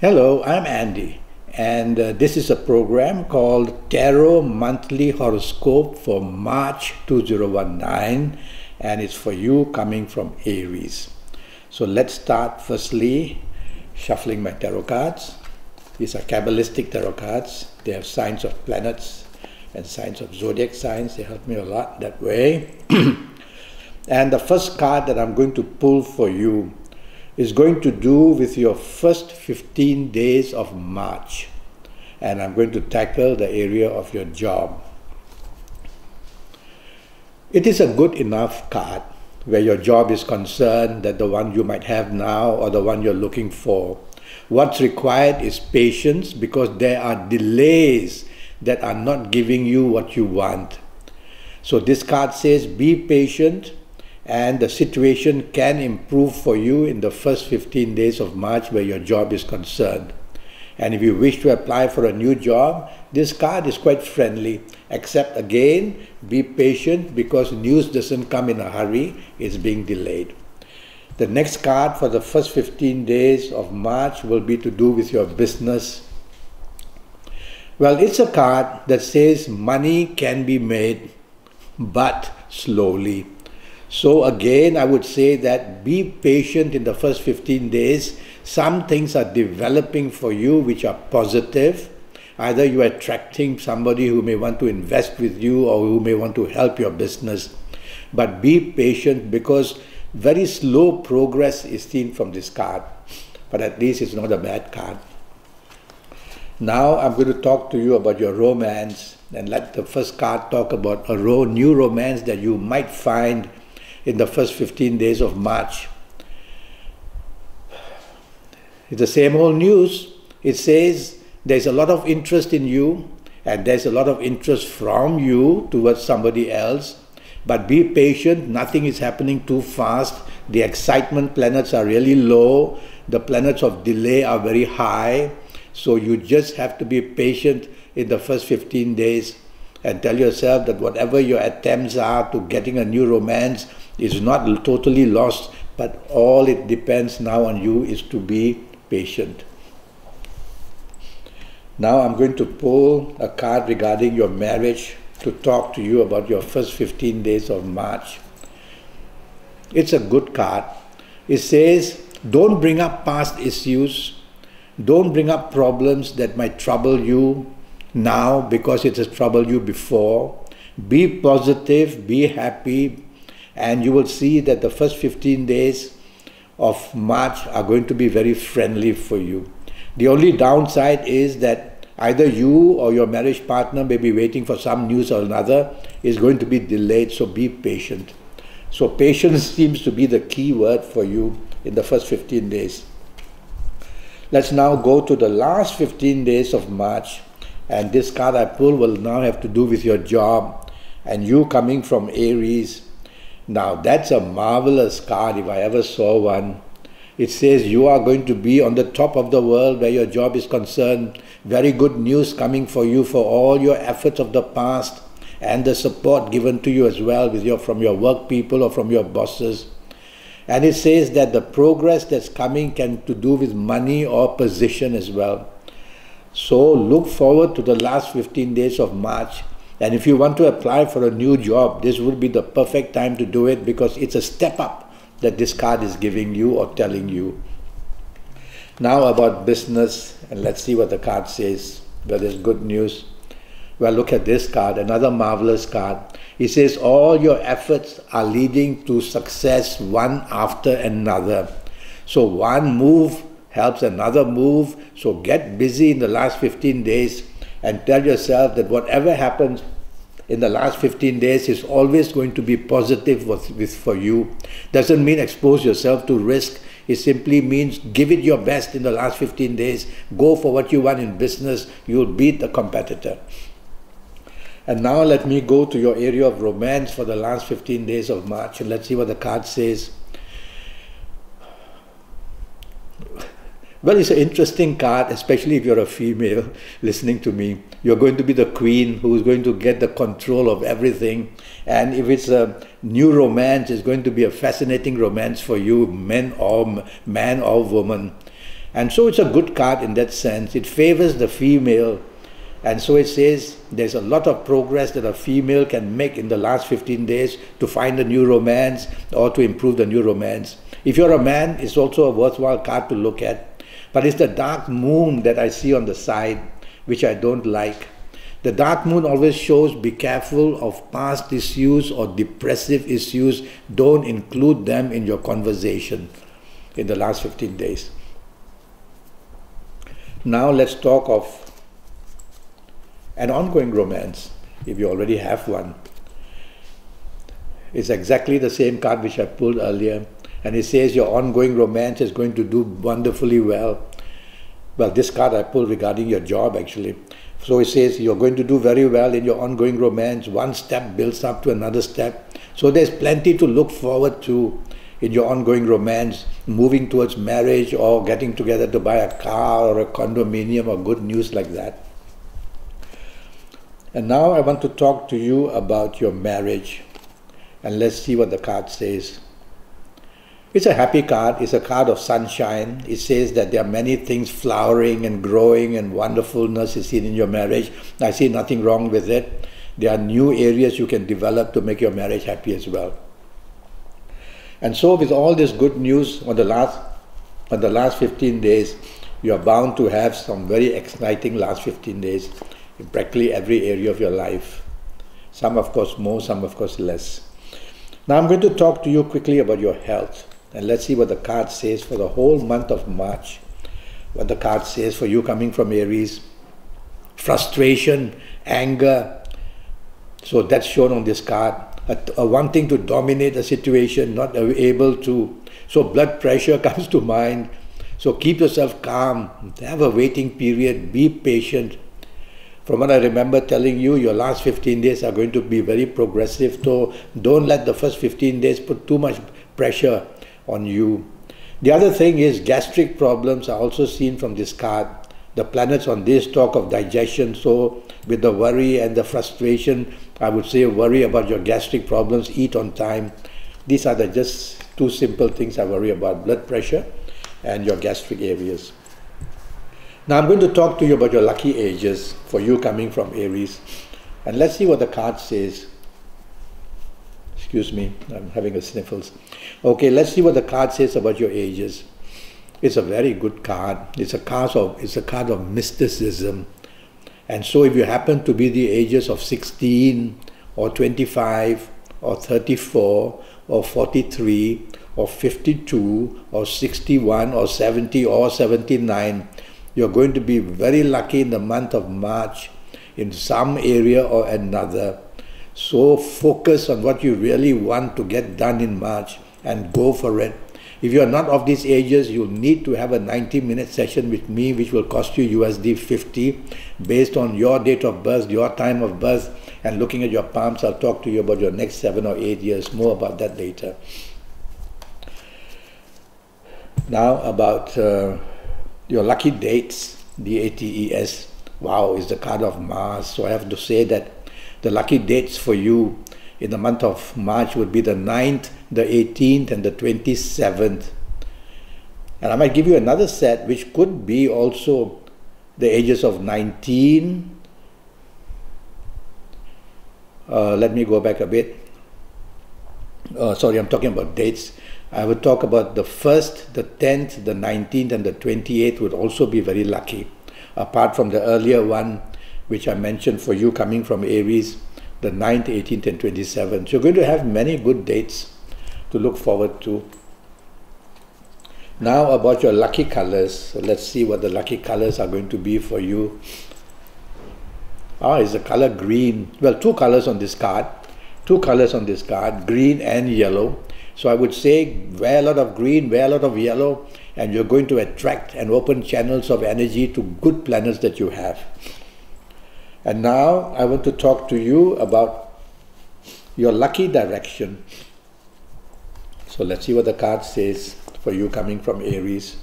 Hello, I'm Andy, and this is a program called Tarot Monthly Horoscope for March 2019, and it's for you coming from Aries. So let's start firstly shuffling my tarot cards. These are Kabbalistic tarot cards. They have signs of planets and signs of zodiac signs. They help me a lot that way. And the first card that I'm going to pull for you is going to do with your first 15 days of March. And I'm going to tackle the area of your job. It is a good enough card where your job is concerned, that the one you might have now or the one you're looking for. What's required is patience, because there are delays that are not giving you what you want. So this card says be patient, and the situation can improve for you in the first 15 days of March where your job is concerned. And if you wish to apply for a new job, this card is quite friendly, except again, be patient, because news doesn't come in a hurry, it's being delayed. The next card for the first 15 days of March will be to do with your business. Well, it's a card that says money can be made, but slowly. So again, I would say that be patient in the first 15 days. Some things are developing for you which are positive. Either you are attracting somebody who may want to invest with you or who may want to help your business. But be patient, because very slow progress is seen from this card. But at least it's not a bad card. Now I'm going to talk to you about your romance, and let the first card talk about a new romance that you might find in the first 15 days of March. It's the same old news. It says there's a lot of interest in you, and there's a lot of interest from you towards somebody else. But be patient, nothing is happening too fast. The excitement planets are really low. The planets of delay are very high. So you just have to be patient in the first 15 days and tell yourself that whatever your attempts are to getting a new romance is not totally lost, but all it depends now on you is to be patient. Now I'm going to pull a card regarding your marriage to talk to you about your first 15 days of March. It's a good card. It says, don't bring up past issues. Don't bring up problems that might trouble you now because it has troubled you before. Be positive, be happy, and you will see that the first 15 days of March are going to be very friendly for you. The only downside is that either you or your marriage partner may be waiting for some news or another, is going to be delayed, so be patient. So patience seems to be the key word for you in the first 15 days. Let's now go to the last 15 days of March, and this card I pull will now have to do with your job, and you coming from Aries. Now that's a marvelous card if I ever saw one. It says you are going to be on the top of the world where your job is concerned. Very good news coming for you for all your efforts of the past and the support given to you as well from your work people or from your bosses. And it says that the progress that's coming can to do with money or position as well. So look forward to the last 15 days of March. And if you want to apply for a new job, this would be the perfect time to do it, because it's a step up that this card is giving you or telling you. Now about business, and let's see what the card says, whether it's good news. Well, look at this card, another marvelous card. It says all your efforts are leading to success one after another. So one move helps another move. So get busy in the last 15 days and tell yourself that whatever happens in the last 15 days is always going to be positive for you. Doesn't mean expose yourself to risk. It simply means give it your best in the last 15 days. Go for what you want in business. You'll beat the competitor. And now let me go to your area of romance for the last 15 days of March, and let's see what the card says. Well, it's an interesting card, especially if you're a female listening to me. You're going to be the queen who is going to get the control of everything. And if it's a new romance, it's going to be a fascinating romance for you, man or woman. And so it's a good card in that sense. It favors the female. And so it says there's a lot of progress that a female can make in the last 15 days to find a new romance or to improve the new romance. If you're a man, it's also a worthwhile card to look at. But it's the dark moon that I see on the side, which I don't like. The dark moon always shows be careful of past issues or depressive issues. Don't include them in your conversation in the last 15 days. Now let's talk of an ongoing romance, if you already have one. It's exactly the same card which I pulled earlier, and it says your ongoing romance is going to do wonderfully well. Well, this card I pulled regarding your job actually. So it says you're going to do very well in your ongoing romance. One step builds up to another step. So there's plenty to look forward to in your ongoing romance, moving towards marriage or getting together to buy a car or a condominium or good news like that. And now I want to talk to you about your marriage. And let's see what the card says. It's a happy card. It's a card of sunshine. It says that there are many things flowering and growing and wonderfulness is seen in your marriage. I see nothing wrong with it. There are new areas you can develop to make your marriage happy as well. And so with all this good news on the last 15 days, you are bound to have some very exciting last 15 days in practically every area of your life. Some of course more, some of course less. Now I'm going to talk to you quickly about your health. And let's see what the card says for the whole month of March. What the card says for you coming from Aries. Frustration, anger. So that's shown on this card. Wanting to dominate a situation, not able to. So blood pressure comes to mind. So keep yourself calm. Have a waiting period. Be patient. From what I remember telling you, your last 15 days are going to be very progressive. So don't let the first 15 days put too much pressure on you. The other thing is gastric problems are also seen from this card. The planets on this talk of digestion. So with the worry and the frustration, I would say worry about your gastric problems, eat on time. These are just two simple things I worry about: blood pressure and your gastric areas. Now I'm going to talk to you about your lucky ages for you coming from Aries. And let's see what the card says. Excuse me, I'm having a sniffles. Okay, let's see what the card says about your ages. It's a very good card. It's a card of mysticism. And so if you happen to be the ages of 16 or 25 or 34 or 43 or 52 or 61 or 70 or 79, you're going to be very lucky in the month of March in some area or another. So focus on what you really want to get done in March and go for it. If you are not of these ages, you'll need to have a 90-minute session with me, which will cost you USD 50 based on your date of birth, your time of birth, and looking at your palms. I'll talk to you about your next 7 or 8 years. More about that later. Now about your lucky dates, DATES. Wow, is the card of Mars. So I have to say that the lucky dates for you in the month of March would be the 9th, the 18th, and the 27th. And I might give you another set, which could be also the ages of 19. Let me go back a bit. Sorry, I'm talking about dates. I would talk about the 1st, the 10th, the 19th, and the 28th would also be very lucky. Apart from the earlier one, which I mentioned for you coming from Aries, the 9th, 18th, and 27th. So you're going to have many good dates to look forward to. Now about your lucky colors. So let's see what the lucky colors are going to be for you. Is the color green. Well, two colors on this card. Two colors on this card, green and yellow. So I would say wear a lot of green, wear a lot of yellow, and you're going to attract and open channels of energy to good planets that you have. And now I want to talk to you about your lucky direction. So let's see what the card says for you coming from Aries.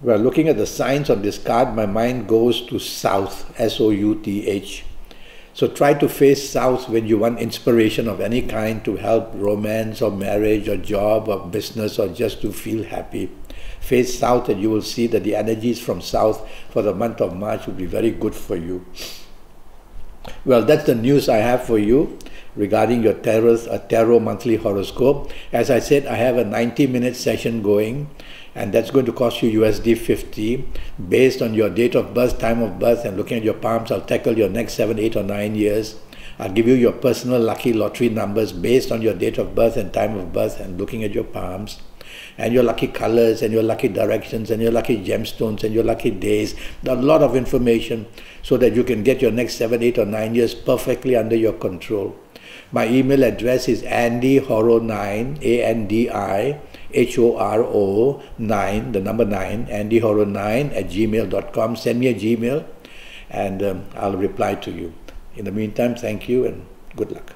Well, looking at the signs on this card, my mind goes to South, S-O-U-T-H. So try to face south when you want inspiration of any kind to help romance or marriage or job or business or just to feel happy. Face south and you will see that the energies from south for the month of March will be very good for you. Well, that's the news I have for you regarding your tarot monthly horoscope. As I said, I have a 90-minute session going, and that's going to cost you USD 50. Based on your date of birth, time of birth, and looking at your palms, I'll tackle your next 7, 8, or 9 years. I'll give you your personal lucky lottery numbers based on your date of birth and time of birth and looking at your palms, and your lucky colors and your lucky directions and your lucky gemstones and your lucky days. A lot of information so that you can get your next 7, 8, or 9 years perfectly under your control. My email address is andyhoro9, ANDIHORO 9, the number 9, andyhoro9 @gmail.com. Send me a Gmail and I'll reply to you. In the meantime, thank you and good luck.